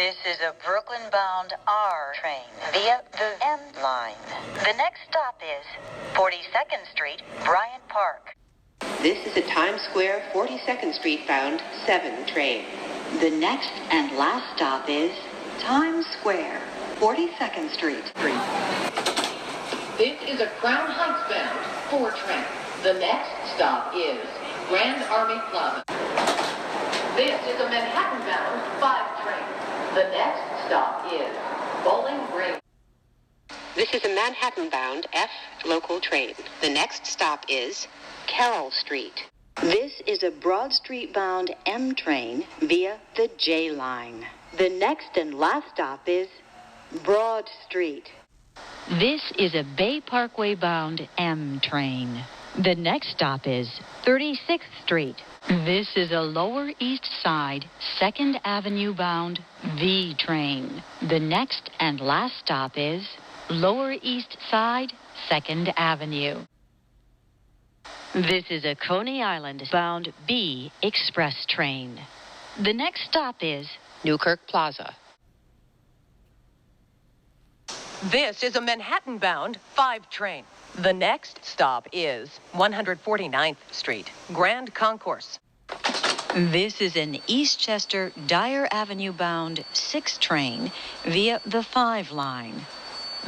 This is a Brooklyn-bound R train via the M line. The next stop is 42nd Street, Bryant Park. This is a Times Square 42nd Street bound 7 train. The next and last stop is Times Square, 42nd Street. This is a Crown Heights bound 4 train. The next stop is Grand Army Plaza. This is a Manhattan bound 5 train. The next stop is Bowling Green. This is a Manhattan bound F local train. The next stop is Carroll Street. This is a Broad Street bound M train via the J line. The next and last stop is Broad Street. This is a Bay Parkway bound M train. The next stop is 36th Street. This is a Lower East Side 2nd Avenue bound V train. The next and last stop is Lower East Side 2nd Avenue. This is a Coney Island bound B express train. The next stop is Newkirk Plaza. This is a Manhattan-bound 5 train. The next stop is 149th Street, Grand Concourse. This is an Eastchester Dyer Avenue bound 6 train via the 5 line.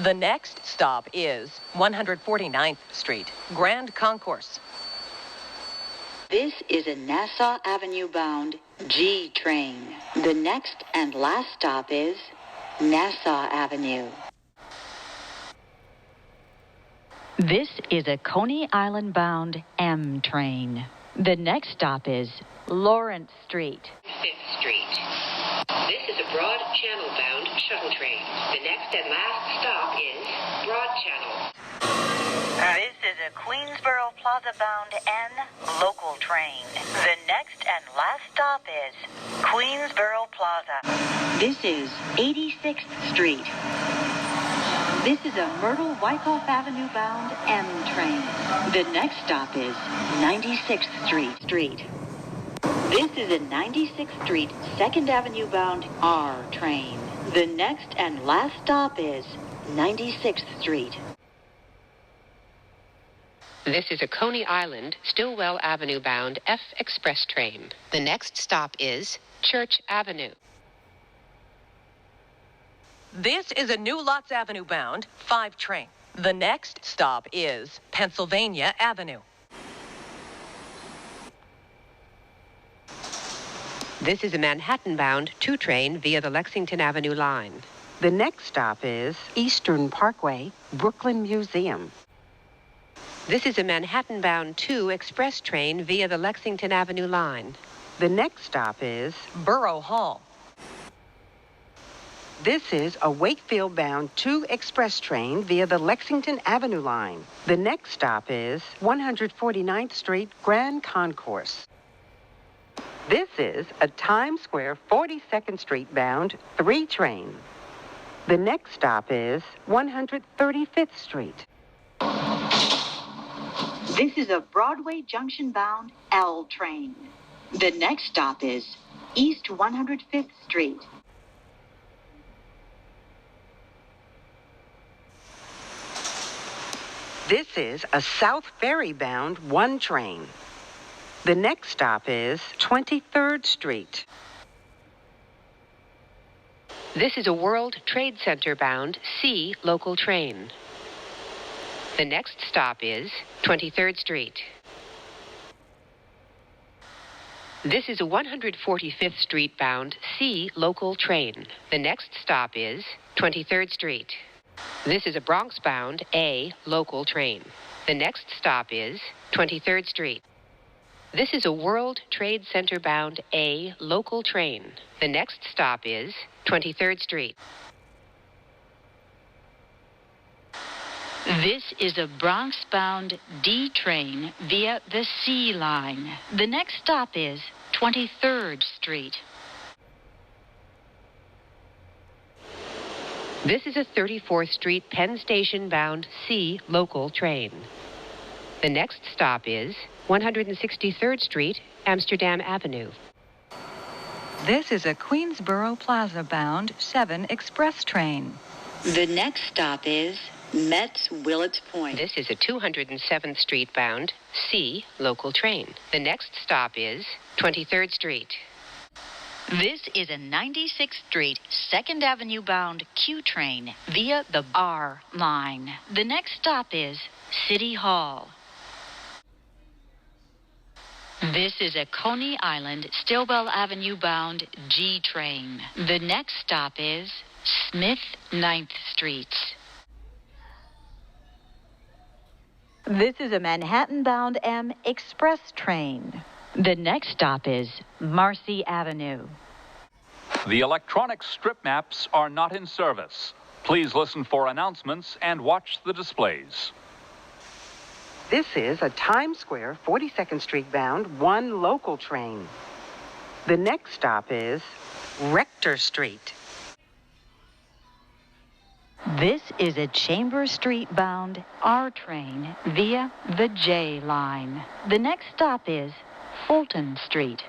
The next stop is 149th Street, Grand Concourse. This is a Nassau Avenue bound G train. The next and last stop is Nassau Avenue. This is a Coney Island bound M train. The next stop is Lawrence Street. 5th Street. This is a Broad Channel bound shuttle train. The next and last stop is Broad Channel. This is a Queensboro Plaza bound N local train. The next and last stop is Queensboro Plaza. This is 86th Street. This is a Myrtle Wyckoff Avenue bound M train. The next stop is 96th Street. This is a 96th Street 2nd Avenue bound R train. The next and last stop is 96th Street. This is a Coney Island, Stillwell Avenue bound F express train. The next stop is Church Avenue. This is a New Lots Avenue bound 5 train. The next stop is Pennsylvania Avenue. This is a Manhattan-bound 2 train via the Lexington Avenue line. The next stop is Eastern Parkway, Brooklyn Museum. This is a Manhattan-bound 2 express train via the Lexington Avenue line. The next stop is Borough Hall. This is a Wakefield-bound 2 express train via the Lexington Avenue line. The next stop is 149th Street, Grand Concourse. This is a Times Square 42nd Street bound 3 train. The next stop is 135th Street. This is a Broadway Junction bound L train. The next stop is East 105th Street. This is a South Ferry bound 1 train. The next stop is 23rd Street. This is a World Trade Center bound C local train. The next stop is 23rd Street. This is a 145th Street bound C local train. The next stop is 23rd Street. This is a Bronx-bound A local train. The next stop is 23rd Street. This is a World Trade Center-bound A local train. The next stop is 23rd Street. This is a Bronx-bound D train via the C line. The next stop is 23rd Street. This is a 34th Street Penn Station-bound C local train. The next stop is 163rd Street, Amsterdam Avenue. This is a Queensboro Plaza bound 7 express train. The next stop is Metz Willets Point. This is a 207th Street bound C local train. The next stop is 23rd Street. This is a 96th Street 2nd Avenue bound Q train via the R line. The next stop is City Hall. This is a Coney Island Stillwell Avenue bound G train. The next stop is Smith 9th Street. This is a Manhattan-bound M express train. The next stop is Marcy Avenue. The electronic strip maps are not in service. Please listen for announcements and watch the displays. This is a Times Square 42nd Street bound 1 local train. The next stop is Rector Street. This is a Chambers Street bound R train via the J line. The next stop is Fulton Street.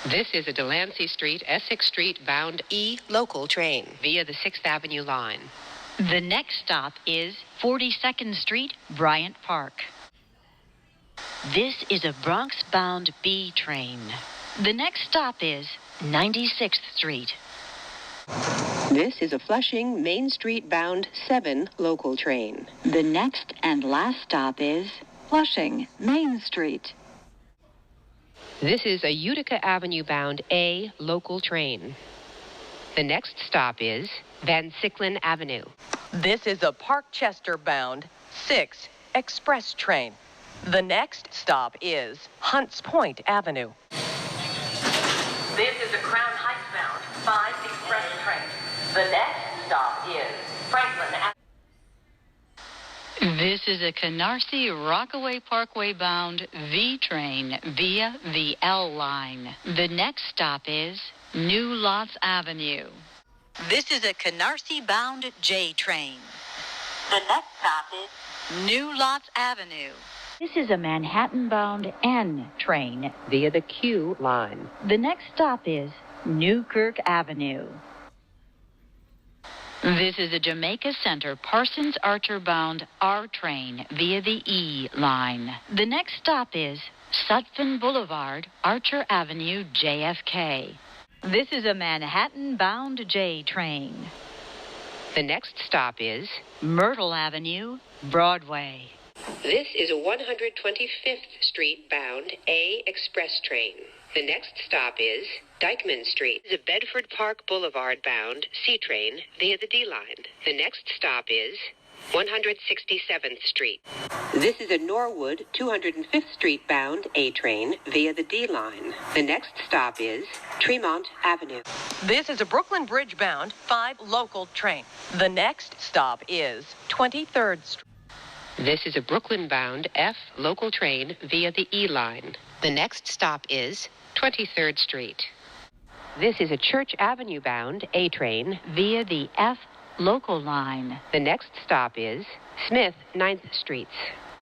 This is a Delancey Street, Essex Street bound E local train via the 6th Avenue line. The next stop is 42nd Street, Bryant Park. This is a Bronx-bound B train. The next stop is 96th Street. This is a Flushing Main Street bound 7 local train. The next and last stop is Flushing Main Street. This is a Utica Avenue bound A local train. The next stop is Van Sicklin Avenue. This is a Parkchester bound 6 express train. The next stop is Hunts Point Avenue. This is a Crown Heights bound 5 express train. The next stop is Franklin Avenue. This is a Canarsie Rockaway Parkway bound V train via the L line. The next stop is New Lots Avenue. This is a Canarsie bound J train. The next stop is New Lots Avenue. This is a Manhattan-bound N train via the Q line. The next stop is Newkirk Avenue. This is a Jamaica Center Parsons Archer-bound R train via the E line. The next stop is Sutphin Boulevard, Archer Avenue, JFK. This is a Manhattan-bound J train. The next stop is Myrtle Avenue, Broadway. This is a 125th Street bound A express train. The next stop is Dyckman Street. This is a Bedford Park Boulevard bound C train via the D line. The next stop is 167th Street. This is a Norwood 205th Street bound A train via the D line. The next stop is Tremont Avenue. This is a Brooklyn Bridge bound 5 local train. The next stop is 23rd Street. This is a Brooklyn-bound F local train via the E line. The next stop is 23rd Street. This is a Church Avenue-bound A train Via the F local line. The next stop is Smith 9th Street.